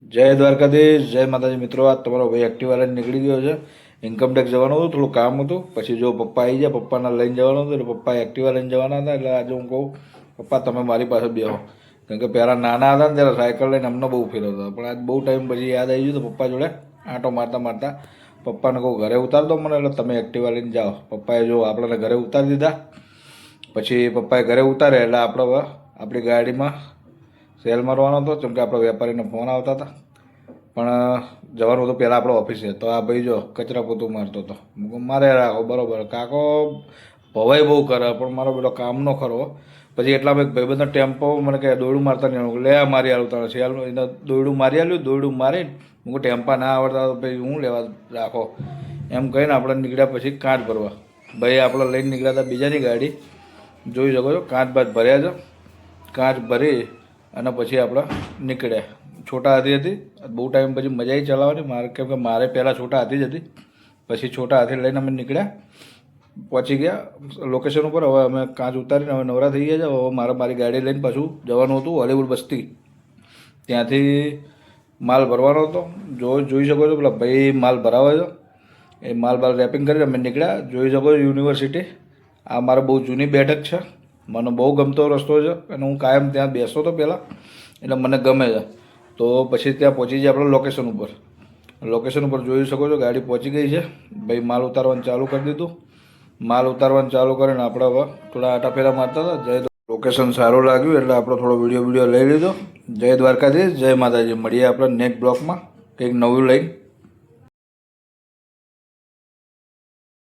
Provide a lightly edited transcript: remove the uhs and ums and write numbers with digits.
જય દ્વારકાધીશ, જય માતાજી મિત્રો. આ તમારો ભાઈ એક્ટિવા લઈને નીકળી ગયો છે. ઇન્કમટેક્સ જવાનું હતું, થોડું કામ હતું. પછી જો પપ્પા આવી જાય, પપ્પાના લઈને જવાનું હતું એટલે પપ્પા એક્ટિવા લઈને જવાના હતા. એટલે આજે હું કહું પપ્પા તમે મારી પાસે બેહો, કેમ કે પહેલાં નાના હતા ને ત્યારે સાયકલ લઈને અમને બહુ ફેરવતા. પણ આજ બહુ ટાઈમ પછી યાદ આવી ગયું તો પપ્પા જોડે આંટો મારતા મારતા પપ્પાને કહું ઘરે ઉતાર દો મને, એટલે તમે એક્ટિવા લઈને જાઓ. પપ્પાએ જો આપણને ઘરે ઉતારી દીધા. પછી પપ્પાએ ઘરે ઉતારે એટલે આપણે આપણી ગાડીમાં સેલ મારવાનો હતો, કેમ કે આપણા વેપારીને ફોન આવતા હતા. પણ જવાનું હતું પહેલાં આપણે ઓફિસે. તો આ ભાઈ જો કચરા પોતું મારતો હતો. મારે રાખો બરાબર. કાકો ભવાઈ બહુ કરે પણ મારો પેલો કામનો ખરો. પછી એટલામાં એક ભાઈબંધનો ટેમ્પો મને કહે દોયડું મારતા નહીં, લે મારી આલું તારે સેલ એને દોયડું મારી આલ્યું. દોયડું મારીને હું ટેમ્પા ના આવડતા તો ભાઈ હું લેવા રાખો એમ કહીને આપણે નીકળ્યા. પછી કાચ ભરવા ભાઈ આપણે લઈને નીકળ્યા હતા બીજાની ગાડી. જોઈ શકો છો કાચ બાચ ભર્યા છે. કાચ ભરી અને પછી આપણે નીકળ્યા. છોટા હાથી હતી, બહુ ટાઈમ પછી મજા આવી ચલાવવાની મારે, કેમ કે મારે પહેલાં છોટા હાથી જ હતી. પછી છોટા હાથી લઈને અમે નીકળ્યા, પહોંચી ગયા લોકેશન ઉપર. હવે અમે કાચ ઉતારીને હવે નવરા થઈ ગયા છે. હવે મારી ગાડી લઈને પાછું જવાનું હતું હોલીવુડ બસ્તી. ત્યાંથી માલ ભરવાનો હતો. જોઈ શકો છો પેલા ભાઈ માલ ભરાવે છે. એ માલ રેપિંગ કરીને અમે નીકળ્યા. જોઈ શકો છો યુનિવર્સિટી. આ મારે બહુ જૂની બેઠક છે, મને બહુ ગમતો રસ્તો છે અને હું કાયમ ત્યાં બેસતો હતો પહેલાં, એટલે મને ગમે છે. તો પછી ત્યાં પહોંચી જાય આપણે લોકેશન ઉપર. લોકેશન ઉપર જોઈ શકો છો ગાડી પહોંચી ગઈ છે. ભાઈ માલ ઉતારવાનું ચાલુ કરી દીધું. માલ ઉતારવાનું ચાલુ કરીને આપણે હવે થોડા આટાફેરા મારતા હતા. લોકેશન સારું લાગ્યું એટલે આપણો થોડો વિડીયો લઈ લીધો. જય દ્વારકાધીશ, જય માતાજી. મળીએ આપણે નેક્સ્ટ બ્લોકમાં કંઈક નવું લઈને.